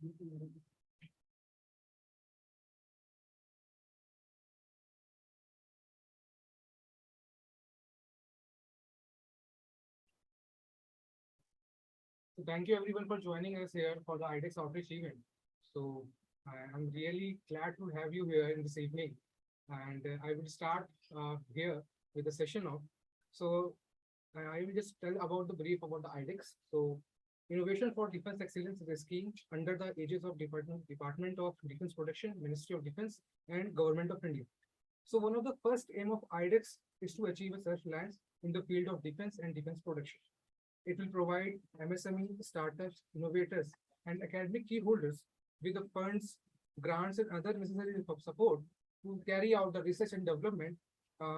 So thank you everyone for joining us here for the IDEX outreach event. So I'm really glad to have you here in this evening. And I will start here with the session of. So I will just tell about the brief about the IDEX. So Innovation for Defense Excellence is a scheme under the aegis of Department of Defense Protection, Ministry of Defense, and Government of India. So one of the first aim of IDEX is to achieve a self-reliance in the field of defense and defense production. It will provide MSME, startups, innovators, and academic key holders with the funds, grants, and other necessary support to carry out the research and development,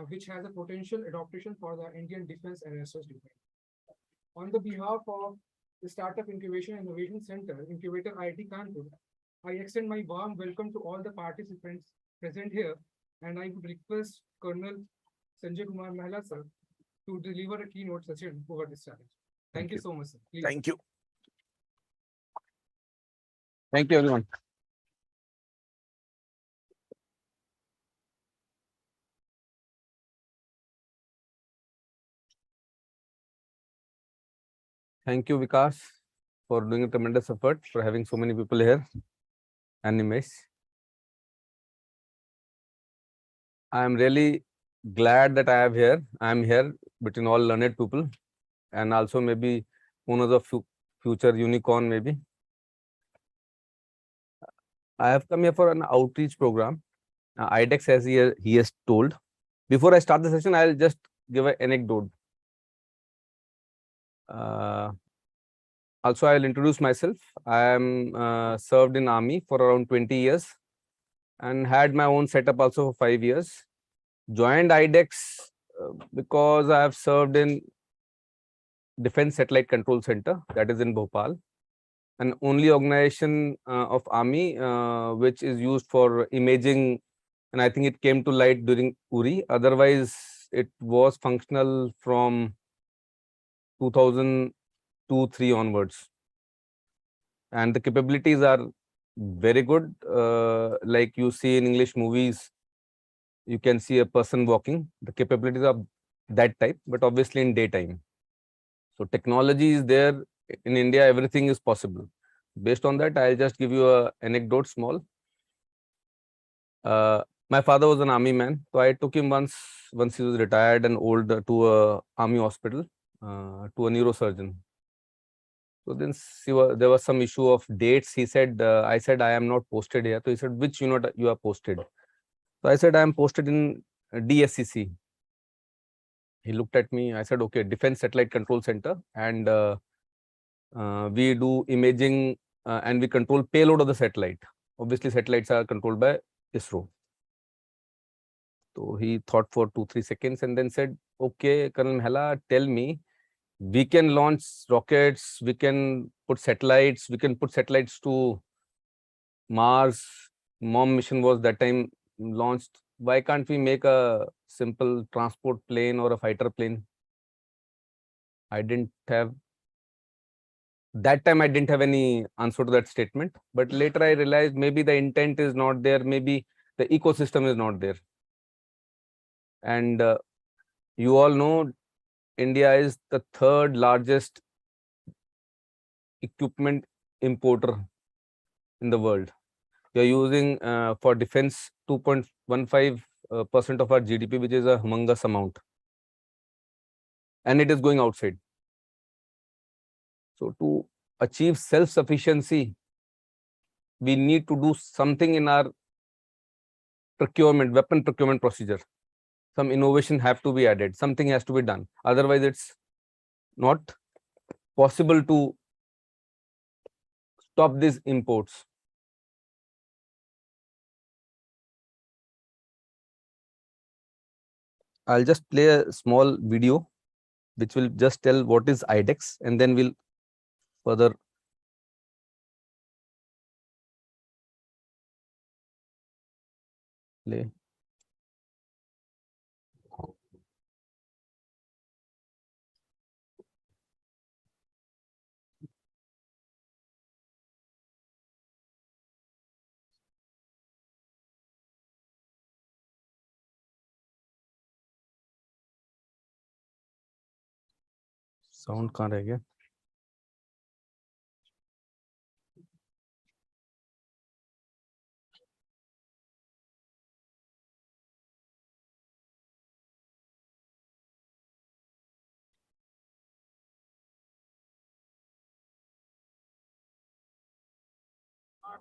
which has a potential adaptation for the Indian defense and research defense. On the behalf of the Startup Incubation and Innovation Center, Incubator IIT Kanpur, I extend my warm welcome to all the participants present here, and I would request Colonel Sanjay Kumar Mehla sir to deliver a keynote session over this challenge. Thank you so much, sir. Please. Thank you. Thank you, everyone. Thank you, Vikas, for doing a tremendous effort, for having so many people here. And Nimesh. I am really glad that I am here between all learned people, and also maybe one of the future unicorn maybe. I have come here for an outreach program. IDEX, as he has told. Before I start the session, I'll just give an anecdote. Also, I'll introduce myself. I am served in army for around 20 years and had my own setup also for 5 years. Joined IDEX because I have served in Defense Satellite Control Center, that is in Bhopal, an only organization of army which is used for imaging, and I think it came to light during Uri. Otherwise, it was functional from 2002-3 onwards, and the capabilities are very good. Like you see in English movies, you can see a person walking. The capabilities are that type, but obviously in daytime. So technology is there in India. Everything is possible. Based on that, I'll just give you a anecdote small. My father was an army man, so I took him once he was retired and old to a army hospital, to a neurosurgeon. So then there was some issue of dates. He said, I said, I am not posted here. So he said, which unit you are posted? So I said, I am posted in DSCC. He looked at me. I said, okay, Defense Satellite Control Center, and we do imaging and we control payload of the satellite. Obviously, satellites are controlled by ISRO. So he thought for 2-3 seconds and then said, okay, Colonel Mehla, tell me, we can launch rockets, we can put satellites to Mars. MOM mission was that time launched. Why can't we make a simple transport plane or a fighter plane? I didn't have any answer to that statement, but later I realized maybe the intent is not there, maybe the ecosystem is not there. And you all know India is the third largest equipment importer in the world. We are using for defense 2.15% of our GDP, which is a humongous amount, and it is going outside. So to achieve self-sufficiency, we need to do something in our weapon procurement procedure. Some innovation have to be added. Something has to be done. Otherwise, it's not possible to stop these imports. I'll just play a small video which will just tell what is IDEX, and then we'll further play. Sound कहाँ रह गया?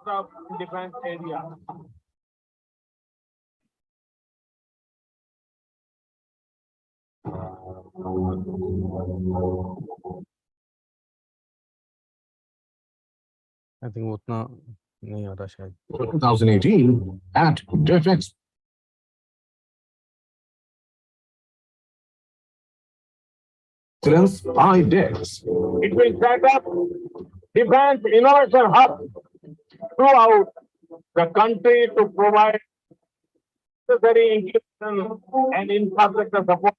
of defense area. I think वो उतना नहीं आ रहा शायद. 2018 at DefEx. Excellence by DISC. It will set up defense innovation hub throughout the country to provide necessary inclusion and infrastructure support.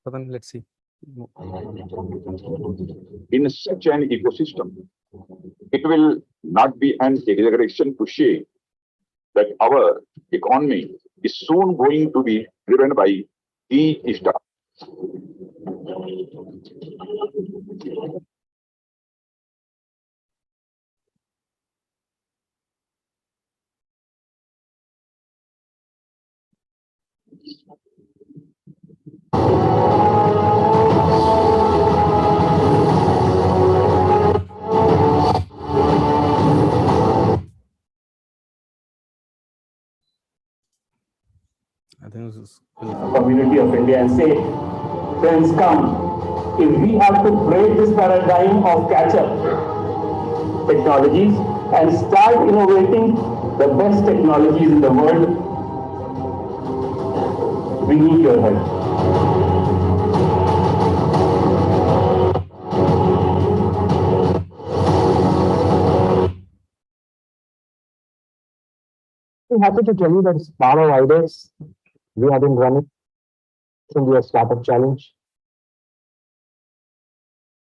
पता नहीं, let's see. In such an ecosystem, it will not be an exaggeration to say that our economy is soon going to be driven by the stars. I think this is community of India and say, friends, come. If we have to break this paradigm of catch-up technologies and start innovating the best technologies in the world, we need your help. I'm happy to tell you that as part of IDEX, we have been running India Startup Challenge.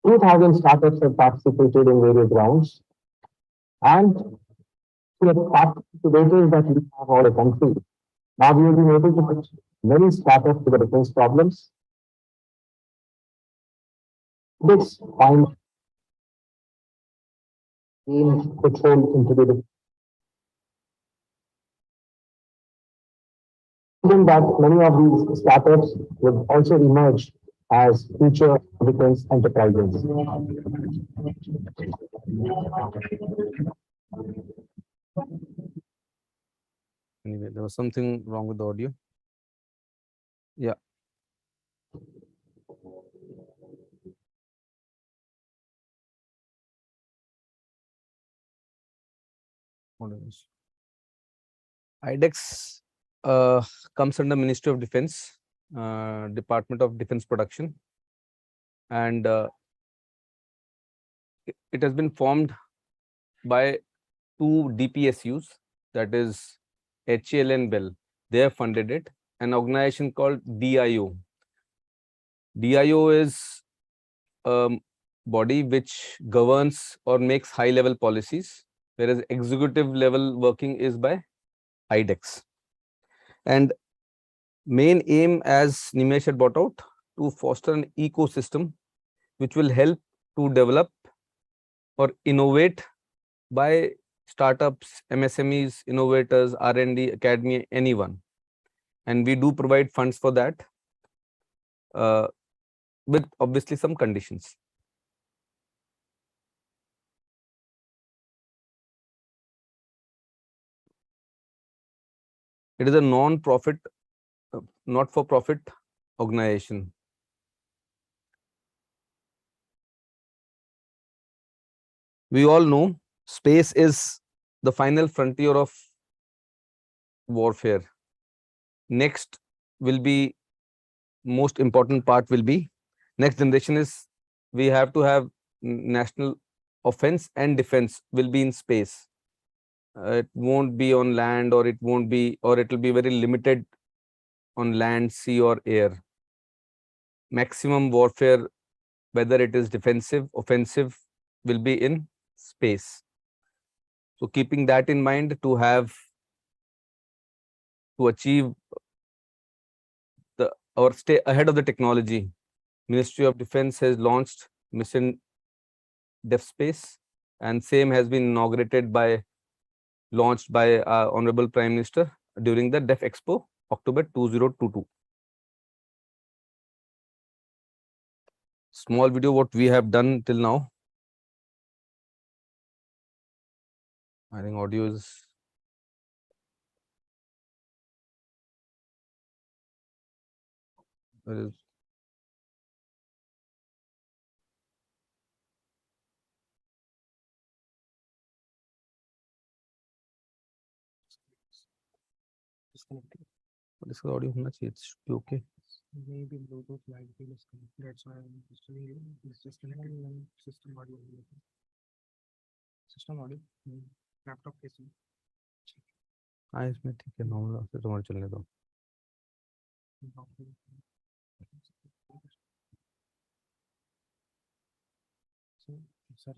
2,000 startups have participated in various rounds, and we have participators that we have all the country. Now we have been able to put many startups to the defense problems. This find gain foothold into the that many of these startups will also emerge as future defense enterprises. anyway, there was something wrong with the audio. Yeah. What is IDEX comes under Ministry of Defense, Department of Defense Production, and it has been formed by two DPSUs, that is HAL and BEL. They have funded it. An organization called DIO. DIO is a body which governs or makes high-level policies, whereas executive level working is by IDEX. And main aim, as Nimesh had brought out, to foster an ecosystem which will help to develop or innovate by startups, MSMEs, innovators, R&D, academy, anyone. And we do provide funds for that, with obviously some conditions. It is a non-profit, not-for-profit organization. We all know space is the final frontier of warfare. Next will be, most important part will be, next generation is, we have to have national offense and defense will be in space. It won't be on land, or it won't be, or it will be very limited on land, sea or air. Maximum warfare, whether it is defensive, offensive, will be in space. So keeping that in mind, to achieve or stay ahead of the technology, Ministry of Defense has launched Mission Def Space, and same has been launched by our Honorable Prime Minister during the Def Expo, October 2022. Small video what we have done till now. I think audio is. There is. इसका audio होना चाहिए. It should be okay. Maybe Bluetooth might be disconnected. That's why I'm just telling you. It's disconnected and system audio. System audio. Laptop case. हाँ इसमें ठीक है, normal से तुम्हारे चलने दो. Sir,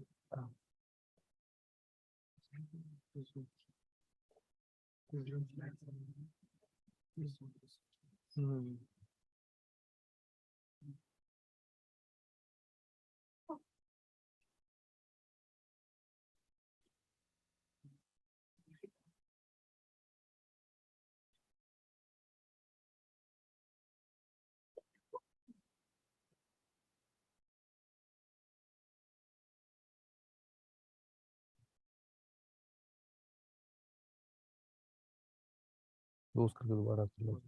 क्लोज करके दोबारा चलो.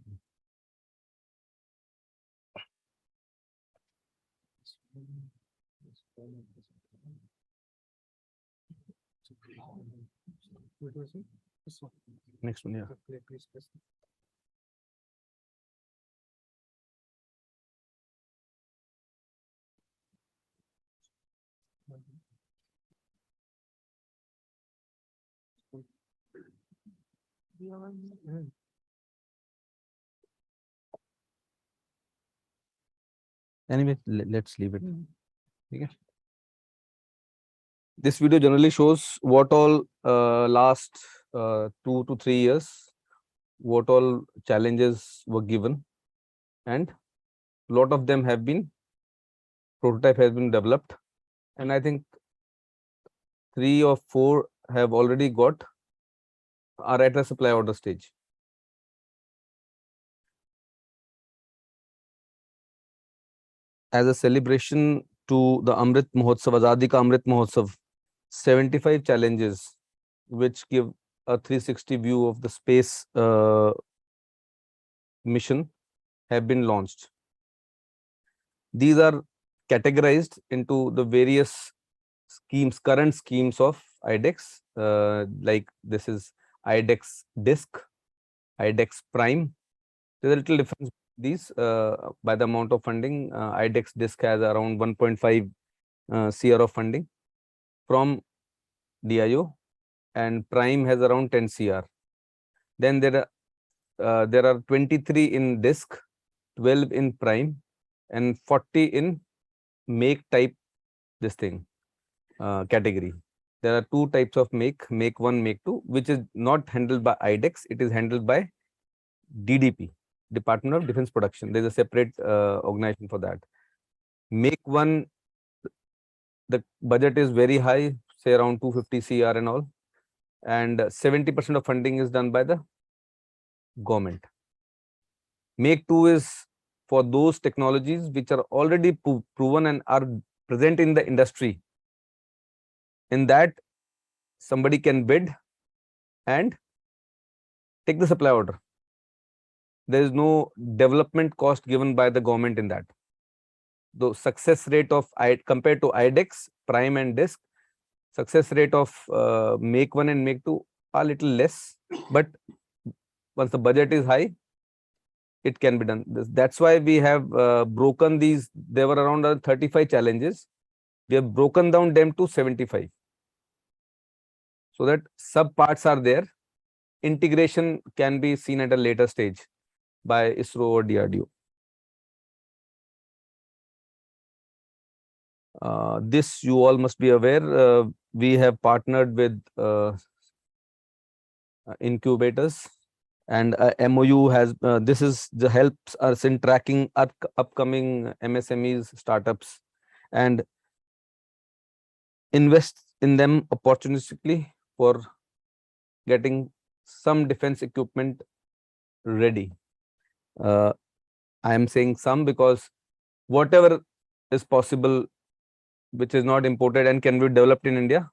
Next one, yeah. Anyway, let's leave it. Okay. This video generally shows what all last 2 to 3 years, what all challenges were given, and a lot of them have been, prototype has been developed, and I think 3 or 4 have already are at the supply order stage. As a celebration to the Amrit Mahotsav, Azadi Ka Amrit Mahotsav, 75 challenges which give a 360 view of the space mission have been launched. These are categorized into the various schemes, current schemes of IDEX, like this is IDEX DISC, IDEX Prime. There's a little difference. These by the amount of funding, IDEX DISC has around 1.5 CR of funding from DIO, and Prime has around 10 CR. Then there are 23 in DISC, 12 in Prime, and 40 in make type category. There are 2 types of make 1, make 2, which is not handled by IDEX. It is handled by DDP, Department of Defense Production. There is a separate organization for that. Make 1, the budget is very high, say around 250 CR and all, and 70% of funding is done by the government. Make 2 is for those technologies which are already proven and are present in the industry. In that, somebody can bid and take the supply order. There is no development cost given by the government in that. The success rate of compared to IDEX, Prime and DISC, success rate of Make 1 and Make 2 are a little less, but once the budget is high, it can be done. That's why we have broken these. There were around 35 challenges. We have broken down them to 75. So that sub parts are there. Integration can be seen at a later stage by ISRO or DRDO. This you all must be aware. We have partnered with incubators, and MOU has this is the helps us in tracking upcoming MSMEs startups and invest in them opportunistically for getting some defense equipment ready. I am saying some because whatever is possible which is not imported and can be developed in India,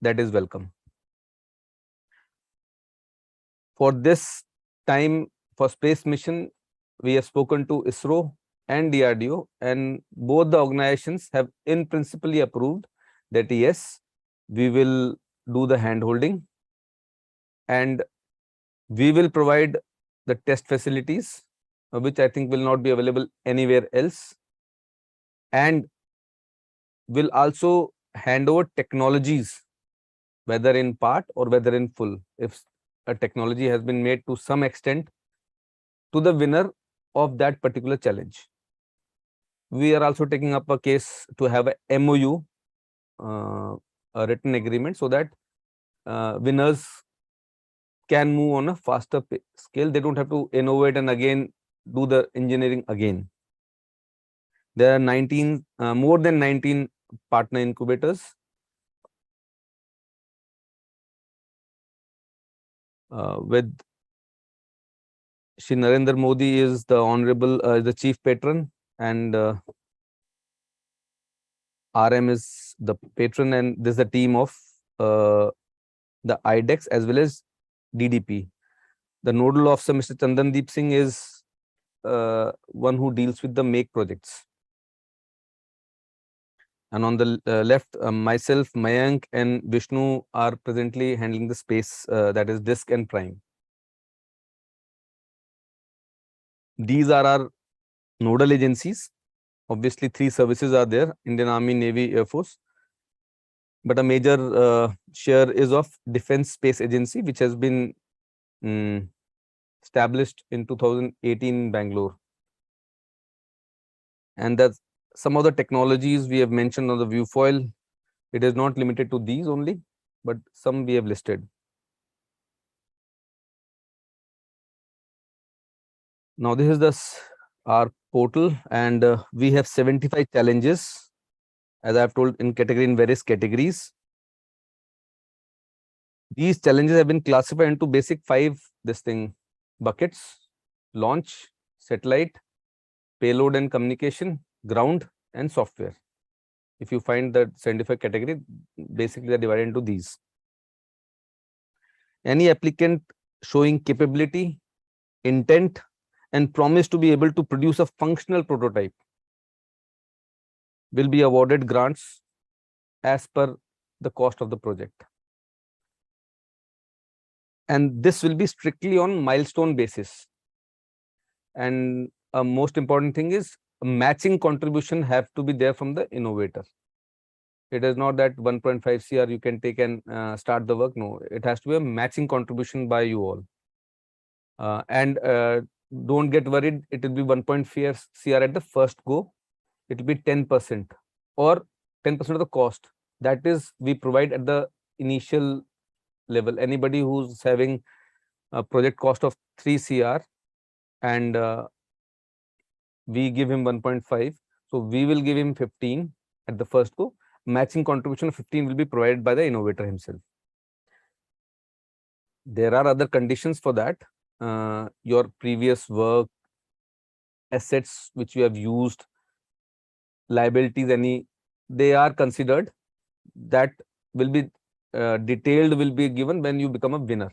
that is welcome. For this time, for space mission, we have spoken to ISRO and DRDO, and both the organizations have in principle approved that yes, we will do the hand holding and we will provide the test facilities, which I think will not be available anywhere else, and will also hand over technologies, whether in part or whether in full. If a technology has been made to some extent, to the winner of that particular challenge. We are also taking up a case to have a MOU, a written agreement, so that winners can move on a faster scale. They don't have to innovate and again do the engineering again. There are more than 19 partner incubators. With Shri Narendra Modi is the honorable, the chief patron, and RM is the patron, and this is the team of the IDEX as well as DDP. The nodal officer, Mr. Chandandeep Singh, is one who deals with the make projects. And on the left, myself, Mayank, and Vishnu are presently handling the space, that is DISC and Prime. These are our nodal agencies. Obviously, 3 services are there: Indian Army, Navy, Air Force. But a major share is of Defense Space Agency, which has been established in 2018 in Bangalore. And that's some of the technologies we have mentioned on the viewfoil. It is not limited to these only, but some we have listed. Now, this is our portal, and we have 75 challenges, as I have told, in various categories. These challenges have been classified into basic 5 buckets: launch, satellite, payload and communication, ground, and software. If you find the 75 category, basically they are divided into these. Any applicant showing capability, intent, and promise to be able to produce a functional prototype will be awarded grants as per the cost of the project. And this will be strictly on milestone basis. And a most important thing is a matching contribution have to be there from the innovator. It is not that 1.5 CR you can take and start the work. No, it has to be a matching contribution by you all. And don't get worried, it will be 1.5 CR at the first go. It will be 10% or 10% of the cost. That is, we provide at the initial level. Anybody who's having a project cost of 3 CR and we give him 1.5, so we will give him 15 at the first go. Matching contribution of 15 will be provided by the innovator himself. There are other conditions for that. Your previous work, assets which you have used, liabilities, they are considered. That will be detailed, will be given when you become a winner.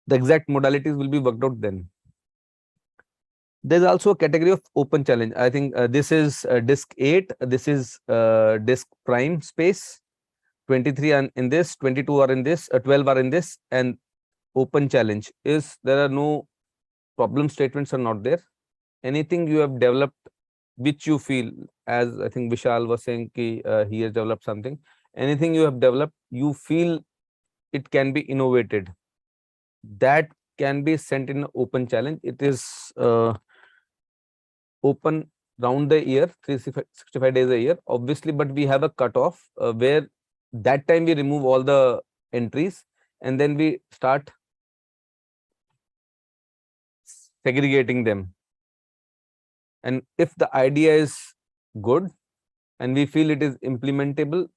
The exact modalities will be worked out then. There's also a category of open challenge. I think this is DISC-8, this is DISC Prime space. 23 are in this, 22 are in this, 12 are in this, and open challenge is there are no problem statements are not there. Anything you have developed which you feel, as I think Vishal was saying, he has developed something. Anything you have developed, you feel it can be innovated, that can be sent in open challenge. It is open round the year, 365 days a year, obviously, but we have a cutoff where that time we remove all the entries and then we start segregating them. And if the idea is good and we feel it is implementable,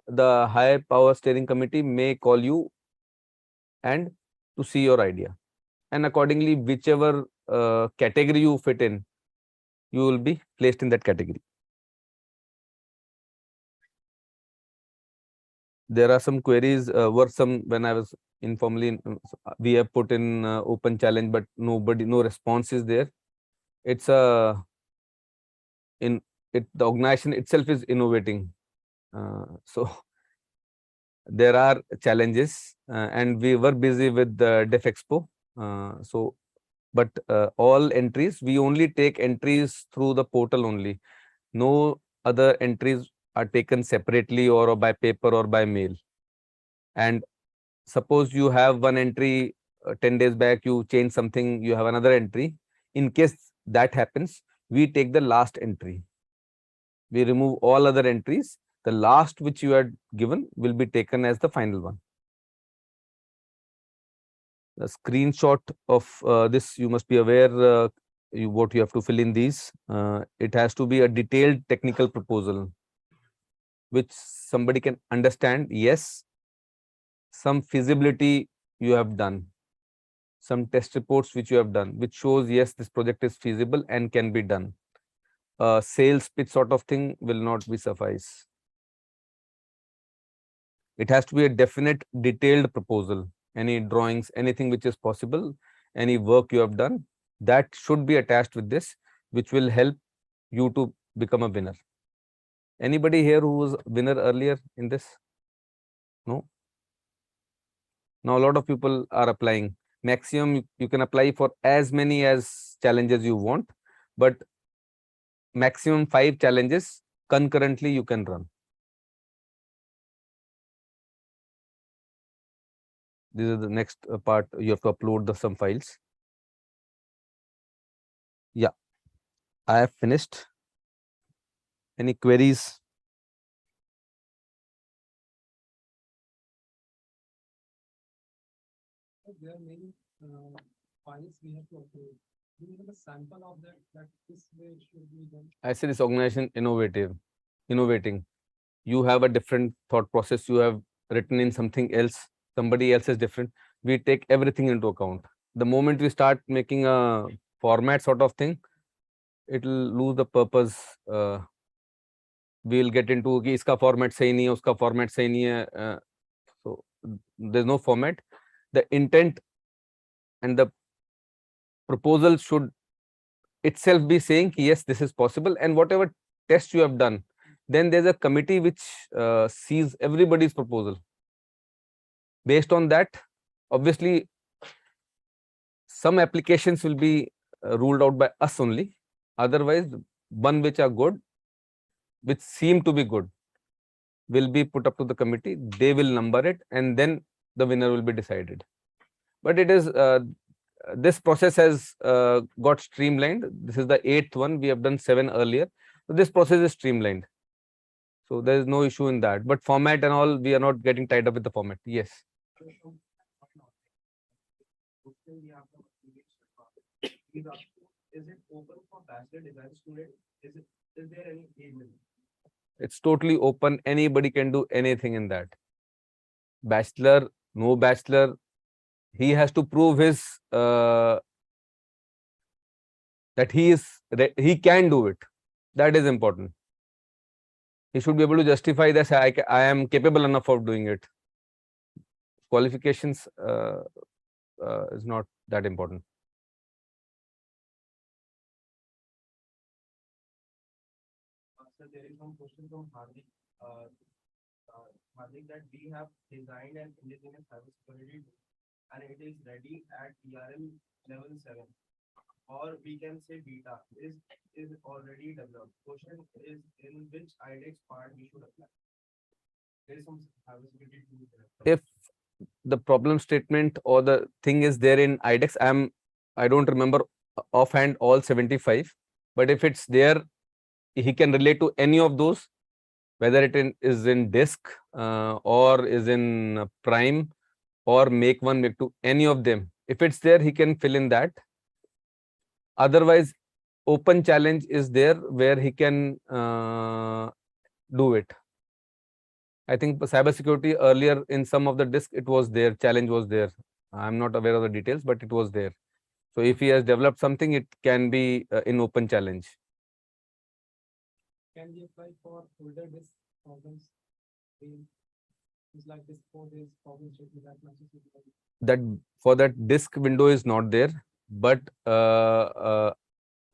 the high power steering committee may call you and to see your idea. And accordingly, whichever category you fit in, you will be placed in that category. There are some queries, when I was informally, we have put in open challenge, but no response is there. It's the organization itself is innovating. So there are challenges, and we were busy with the Def Expo. But all entries, we only take entries through the portal only. No other entries are taken separately or by paper or by mail. And suppose you have one entry 10 days back, you change something, you have another entry. In case that happens, we take the last entry. We remove all other entries. The last which you had given will be taken as the final one. The screenshot of this, you must be aware what you have to fill in these. It has to be a detailed technical proposal which somebody can understand. Yes, some feasibility you have done, some test reports which you have done, which shows yes, this project is feasible and can be done. Sales pitch sort of thing will not be suffice. It has to be a definite, detailed proposal. Any drawings, anything which is possible, any work you have done, that should be attached with this, which will help you to become a winner. Anybody here who was winner earlier in this? No? Now a lot of people are applying. Maximum you can apply for as many as challenges you want, but maximum 5 challenges concurrently you can run. This is the next part. You have to upload some files. Yeah, I have finished. Any queries? There are many files we have to upload. Do you have a sample of that this way it should be done? I said this organization innovating. You have a different thought process. You have written in something else. Somebody else is different. We take everything into account. The moment we start making a format sort of thing, it will lose the purpose. We will get into कि इसका format सही नहीं है, उसका format सही नहीं है. So there's no format. The intent and the proposal should itself be saying yes, this is possible, and whatever test you have done, then there's a committee which sees everybody's proposal. Based on that, obviously some applications will be ruled out by us only. Otherwise, one which are good, which seem to be good, will be put up to the committee. They will number it, and then the winner will be decided. But it is this process has got streamlined. This is the 8th one. We have done 7 earlier. So this process is streamlined. So there is no issue in that. But format and all, we are not getting tied up with the format. Yes. Is it open for bachelor design student? Is there any age limit? It's totally open. Anybody can do anything in that. Bachelor, no bachelor, he has to prove his that he can do it. That is important. He should be able to justify that I am capable enough of doing it. Qualifications is not that important. So there is one question from Hardik. Hardik, that we have designed an indigenous cybersecurity tool and it is ready at ERM level 7, or we can say beta is already developed. Question is in which IDEX part we should apply. There is some cybersecurity tool there. If the problem statement or the thing is there in IDEX, I don't remember offhand all 75, but if it's there, he can relate to any of those, whether it is in DISC, or is in Prime or Make 1, Make 2, any of them. If it's there, he can fill in that. Otherwise, open challenge is there where he can do it. I think cybersecurity earlier in some of the disk, it was there, challenge was there. I'm not aware of the details, but it was there. So if he has developed something, it can be in open challenge. Can we apply for older disk problems? It's like this 4 days problem statement that matches with That for that disk window is not there, but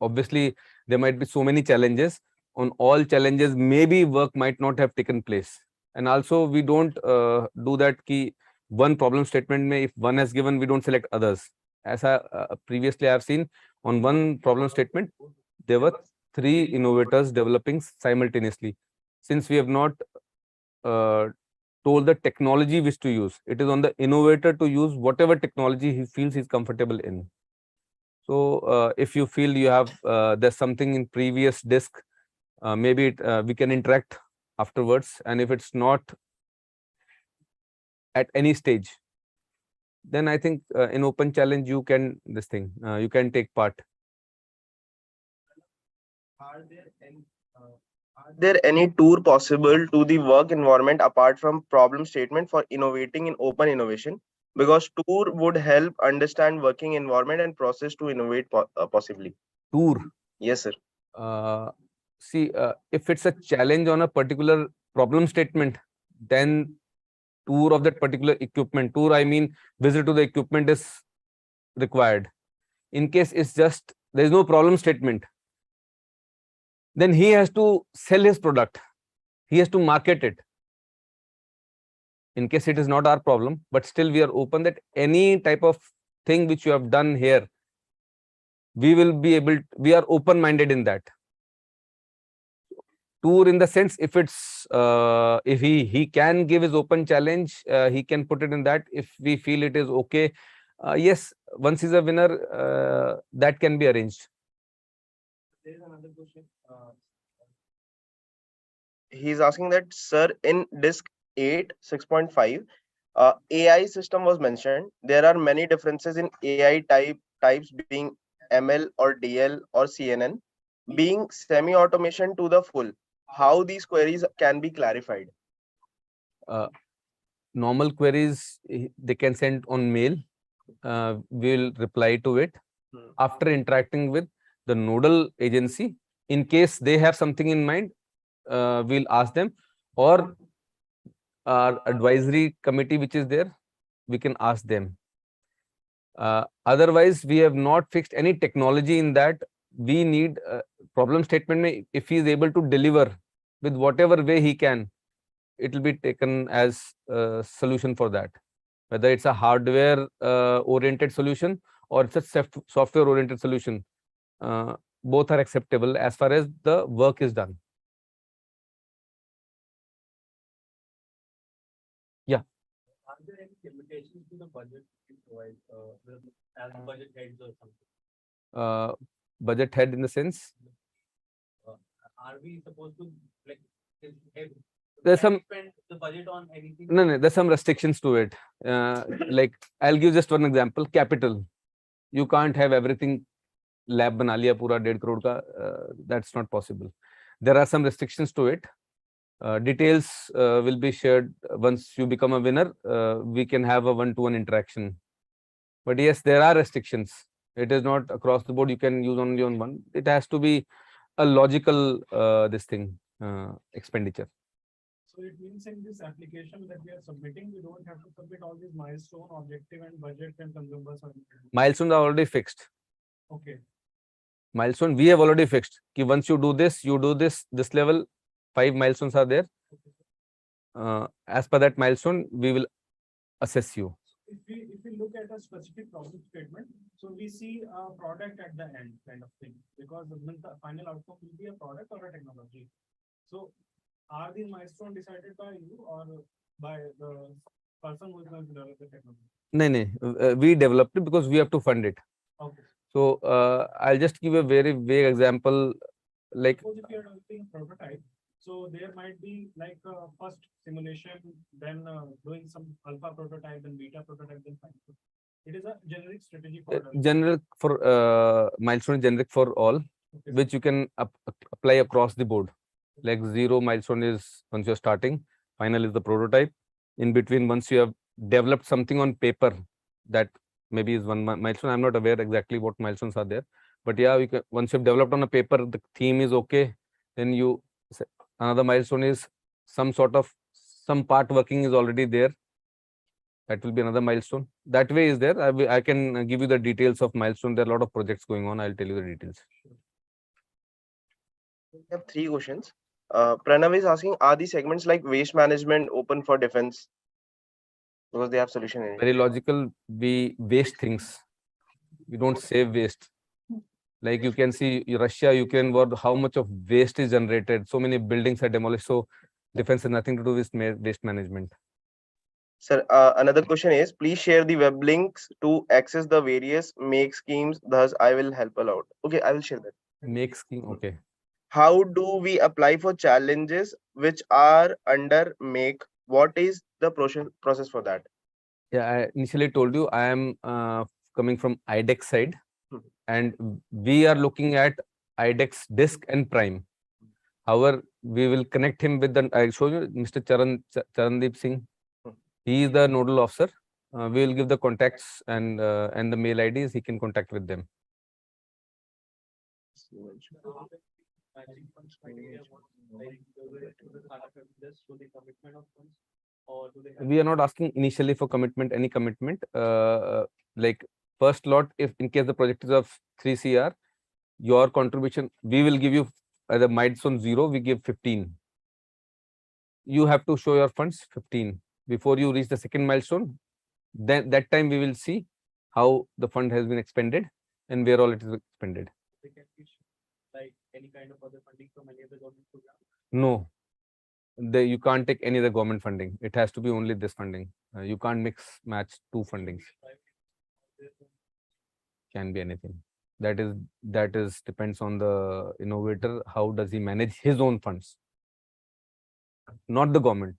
obviously there might be so many challenges. On all challenges, maybe work might not have taken place. And also we don't do that key one problem statement if one has given, we don't select others. As I previously I have seen on one problem statement, there were 3 innovators developing simultaneously. Since we have not told the technology which to use, it is on the innovator to use whatever technology he feels he's comfortable in. So if you feel you have there's something in previous disk, maybe we can interact afterwards, and if it's not at any stage, then I think in open challenge you can you can take part. Are there any Are there any tour possible to the work environment apart from problem statement for innovating in open innovation? Because tour would help understand working environment and process to innovate possibly. Tour. Yes, sir. See, if it's a challenge on a particular problem statement, then tour of that particular equipment, tour I mean visit to the equipment is required. In case it's just there is no problem statement, then he has to sell his product, he has to market it. In case it is not our problem, but still we are open that any type of thing which you have done here, we will be able to, we are open minded in that. Tour in the sense, if it's if he can give his open challenge, he can put it in that. If we feel it is okay, yes, once he's a winner, that can be arranged. There is another question. He's asking that, sir, in DISC-8 6.5, AI system was mentioned. There are many differences in AI types being ML or DL or CNN, being semi-automation to the full. How these queries can be clarified? Normal queries they can send on mail. We'll reply to it after interacting with the nodal agency. In case they have something in mind, we'll ask them, or our advisory committee which is there, we can ask them. Otherwise, we have not fixed any technology in that. We need problem statement. If he is able to deliver with whatever way he can, it will be taken as a solution for that. Whether it's a hardware oriented solution or it's a software oriented solution, both are acceptable as far as the work is done. Yeah. Are there any limitations to the budget you provide as budget heads or something? Budget head in the sense? Are we supposed to like There's some spend the budget on anything? no, there's some restrictions to it. Like I'll give just one example. Capital. You can't have everything lab bana liya pura 1.5 crore ka. That's not possible. There are some restrictions to it. Details will be shared once you become a winner. We can have a one-to-one interaction. But yes, there are restrictions. It is not across the board. You can use only on one. It has to be a logical expenditure. So it means in this application that we are submitting, we don't have to submit all these milestone, objective, and budget and consumables. Milestones are already fixed. Okay. Milestone we have already fixed. Ki once you do this level, 5 milestones are there. As per that milestone, we will assess you. If we look at a specific problem statement, so we see a product at the end kind of thing, because the final outcome will be a product or a technology. So are these milestones decided by you or by the person who is going to develop the technology? No, we developed it because we have to fund it. Okay. So I'll just give a very vague example. Like suppose if you are developing a prototype, So there might be like first simulation, then doing some alpha prototype, then beta prototype, then final prototype. It is a generic strategy for General for milestone is generic for all, okay, which you can apply across the board. Like 0 milestone is once you're starting, final is the prototype. In between, once you have developed something on paper, that maybe is one milestone. I'm not aware exactly what milestones are there, but yeah, you can, once you've developed on a paper, the theme is okay, then you another milestone is some part working is already there. That will be another milestone. That way is there. I can give you the details of milestone. There are a lot of projects going on. I'll tell you the details. We have 3 questions. Pranav is asking, are these segments like waste management open for defense? Because they have solution in it. Very logical. We waste things. We don't save waste. Like you can see Russia, Ukraine war, how much of waste is generated. So many buildings are demolished. So defense has nothing to do with waste management. Sir, another question is, please share the web links to access the various make schemes. Thus, I will help a lot. Okay, I will share that. Make scheme. Okay. How do we apply for challenges which are under make? What is the process for that? Yeah, I initially told you I am coming from IDEX side, and we are looking at IDEX disk and prime. However, we will connect him with the, I show you Mr. Charandeep Singh. He is the nodal officer. We will give the contacts and the mail IDs. He can contact with them. We are not asking initially for commitment, any commitment. Like first lot, if in case the project is of 3 CR, your contribution, we will give you as a milestone 0, we give 15. You have to show your funds 15 before you reach the second milestone. Then that time we will see how the fund has been expended and where all it is expended. like any kind of other funding from any other government program? No, you can't take any other government funding. It has to be only this funding. You can't mix match 2 fundings. Can be anything. That is depends on the innovator. How does he manage his own funds? Not the government.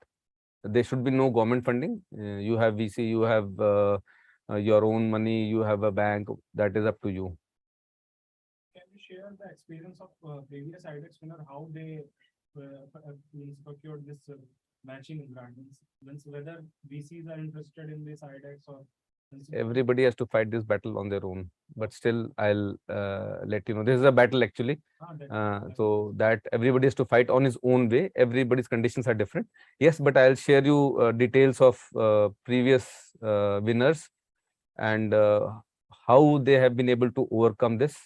There should be no government funding. You have VC, you have your own money, you have a bank. That is up to you. Can you share the experience of previous IDEX winner, how they means procured this matching grant? Means whether VCs are interested in this IDEX or Everybody has to fight this battle on their own. But still, I'll let you know. This is a battle actually. So that everybody has to fight on his own way. Everybody's conditions are different. Yes, but I'll share you details of previous winners and how they have been able to overcome this.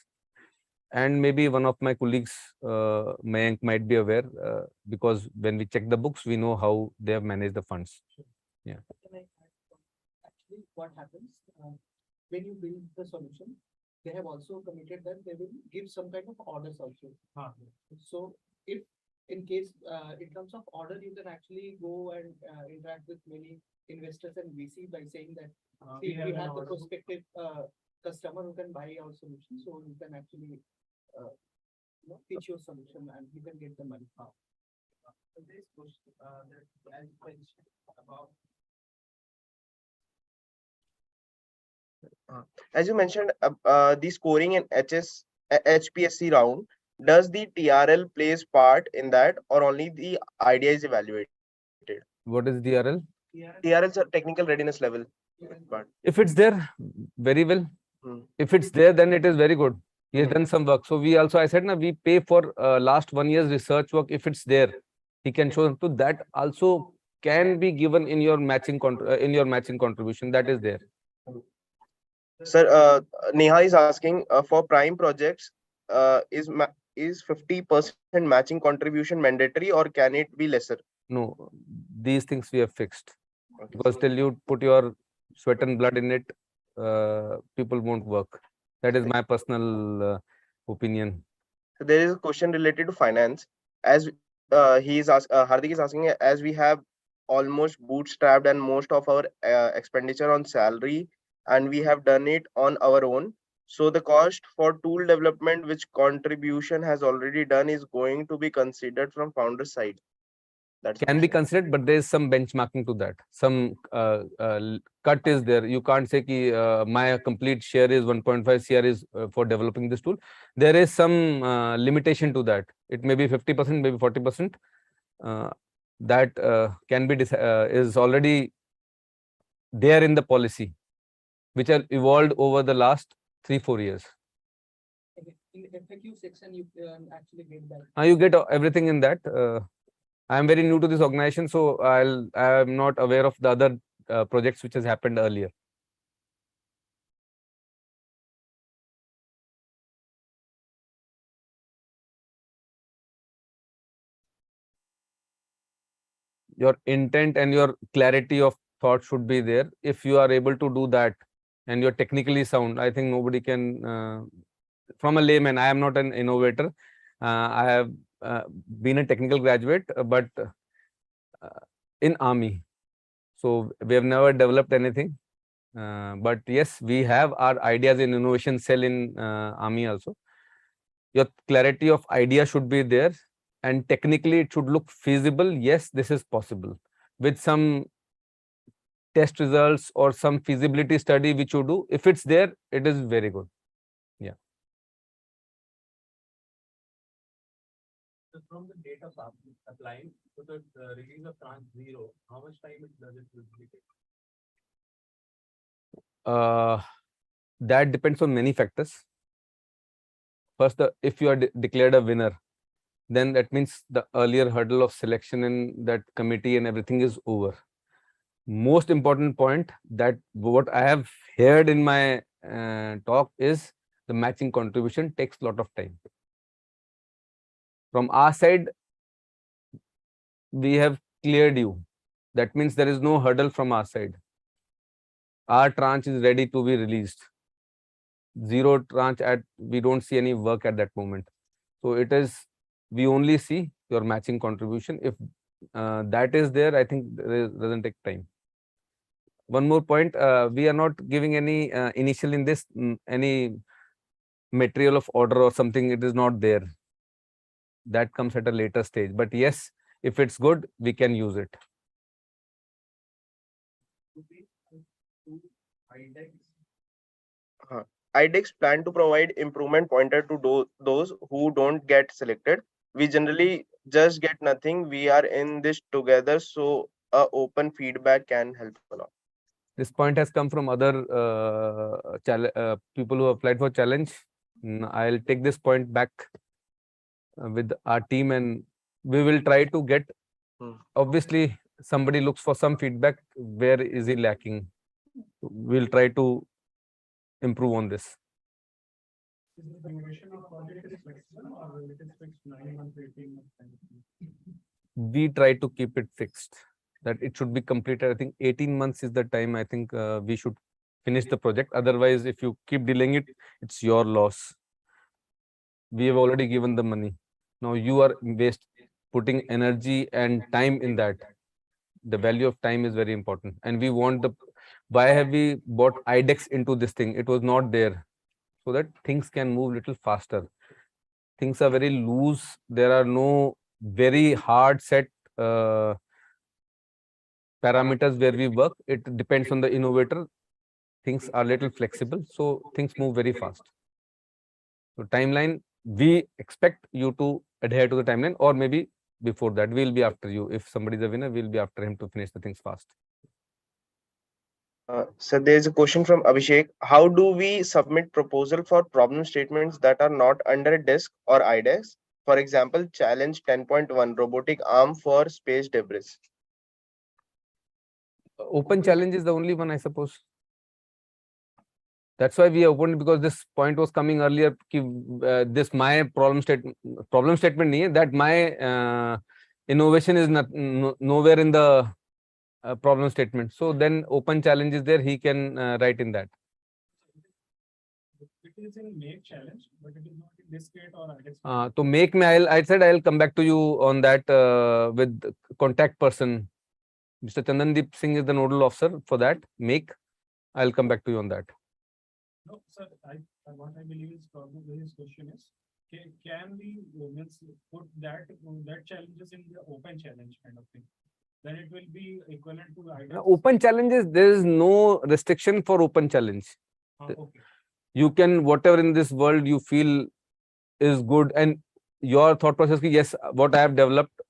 And maybe one of my colleagues, Mayank, might be aware because when we check the books, we know how they have managed the funds. Yeah. Actually, what happens when you build the solution, they have also committed that they will give some kind of orders also. So if in case in terms of order, you can actually go and interact with many investors and VC by saying that we have the prospective customer who can buy our solution, so you can actually pitch your solution and you can get the money. This question that as mentioned about as you mentioned, the scoring in HPSC round, does the TRL plays part in that or only the idea is evaluated? What is DRL? TRL is a technical readiness level. If it's there, very well. If it's there, then it is very good. He has done some work. So we also, I said, na, we pay for last 1 year's research work. If it's there, he can show them. So that also can be given in your matching contribution. That is there. Sir, Neha is asking for prime projects, is 50% matching contribution mandatory or can it be lesser? No, these things we have fixed. Because till you put your sweat and blood in it, people won't work. That is my personal opinion. So there is a question related to finance. As Hardik is asking, as we have almost bootstrapped and most of our expenditure on salary, and we have done it on our own. So the cost for tool development, which contribution has already done, is going to be considered from founder side. That's the Can be question. considered, but there is some benchmarking to that. Some cut is there. You can't say ki, my complete share is 1.5 CR is for developing this tool. There is some limitation to that. It may be 50%, maybe 40%. That can be is already there in the policy, which have evolved over the last 3-4 years. Okay, in the FAQ section, you actually get that. You get everything in that. I am very new to this organization, so I am not aware of the other projects which has happened earlier. Your intent and your clarity of thought should be there. If you are able to do that and you're technically sound, I think nobody can, from a layman, I am not an innovator. I have been a technical graduate, but in army. So we have never developed anything. But yes, we have our ideas in innovation cell in army also. Your clarity of idea should be there, and technically it should look feasible. Yes, this is possible with some test results or some feasibility study which you do. If it's there, it is very good. Yeah. So from the date of applying to the release of tranche 0, how much time does it usually take? That depends on many factors. First, if you are declared a winner, then that means the earlier hurdle of selection in that committee and everything is over. Most important point that what I have heard in my talk is the matching contribution takes a lot of time. From our side, we have cleared you. That means there is no hurdle from our side. Our tranche is ready to be released. Zero tranche we don't see any work at that moment. So it is, we only see your matching contribution. If that is there, I think it doesn't take time. One more point, we are not giving any initial in this, any material of order or something, it is not there. That comes at a later stage. But yes, if it's good, we can use it. IDEX plan to provide improvement pointer to those who don't get selected. We generally just get nothing. We are in this together, so open feedback can help a lot. This point has come from other people who applied for challenge. I'll take this point back with our team, and we will try to get, obviously somebody looks for some feedback, where is he lacking? We'll try to improve on this. Is the duration of project is flexible or it is fixed 9 months, 18 months? We try to keep it fixed, that it should be completed. I think 18 months is the time I think we should finish the project. Otherwise, if you keep delaying it, it's your loss. We have already given the money. Now you are putting energy and time in that. The value of time is very important. And we want why have we bought IDEX into this thing? It was not there. So that things can move little faster. Things are very loose. There are no very hard set parameters where we work. It depends on the innovator. Things are little flexible, so things move very fast. So timeline, we expect you to adhere to the timeline, or maybe before that, we'll be after you. If somebody is a winner, we'll be after him to finish the things fast. So there's a question from Abhishek. How do we submit proposal for problem statements that are not under DISC or IDEX? For example, challenge 10.1 robotic arm for space debris. Open challenge is the only one, I suppose. That's why we opened, because this point was coming earlier. This my problem statement nahi hai, that my innovation is nowhere in the problem statement. So then open challenge is there. He can write in that. It is in make challenge, but it is not in DISC-8 or IDEX. To make me, I said I'll come back to you on that with contact person. Mr. Chandandeep Singh is the nodal officer for that. Make, I'll come back to you on that. No, sir, what I believe is probably his question is, can we means put that challenges in the open challenge kind of thing? Then it will be equivalent to IDEX. Open challenges, there is no restriction for open challenge. Okay. You can, whatever in this world you feel is good, and your thought process, yes, what I have developed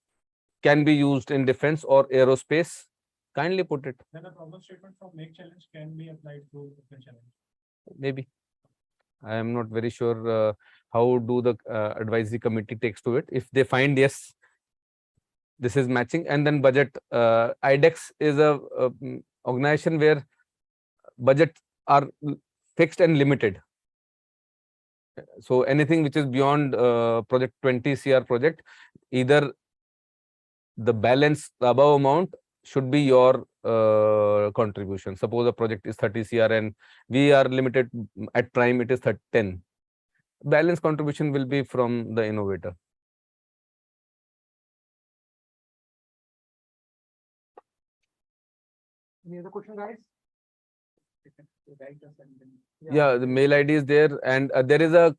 can be used in defense or aerospace, kindly put it. Then the problem statement from make challenge can be applied to open challenge. Maybe. I am not very sure how do the advisory committee takes to it. If they find, yes, this is matching, and then budget. IDEX is a organization where budgets are fixed and limited. So anything which is beyond project 20 CR project, either the balance, the above amount should be your contribution. Suppose a project is 30 CR and we are limited at prime, it is 10. Balance contribution will be from the innovator. Any other question, guys? Yeah, the mail ID is there, and there is a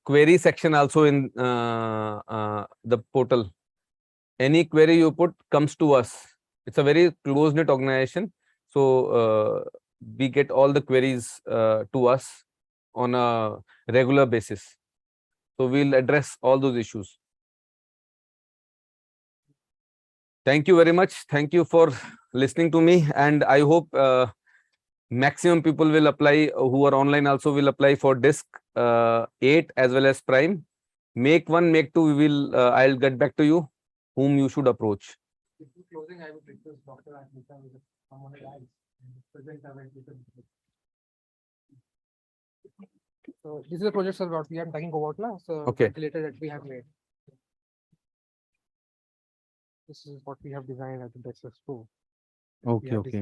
query section also in the portal. Any query you put comes to us. It's a very close-knit organization, so we get all the queries to us on a regular basis. So we'll address all those issues. Thank you very much. Thank you for listening to me, and I hope maximum people will apply who are online also will apply for DISC-8 as well as Prime. Make 1, make 2, we will, I'll get back to you whom you should approach. Before closing, I would request Dr. Anita to come on the slides and present our education. So this is the project, sir, what we are talking about now. So Okay. calculator that we have made. This is what we have designed at the DISC-8. Okay, okay.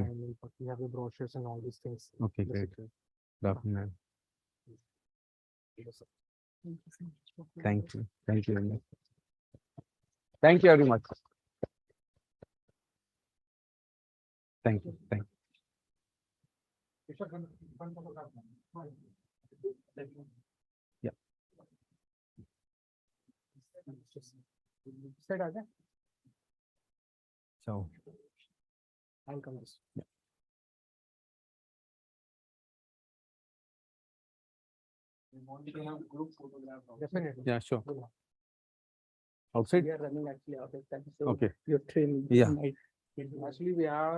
We have the brochures and all these things. Okay, great. Good afternoon. Thank you. Thank you very much. Thank you very much. Thank you. Thank you. Yeah. So. I'll come this. Yeah. We want to have group photograph. Definitely. Yeah, sure. Outside? We are running actually out of time. So Okay. your train. Yeah. Actually, we are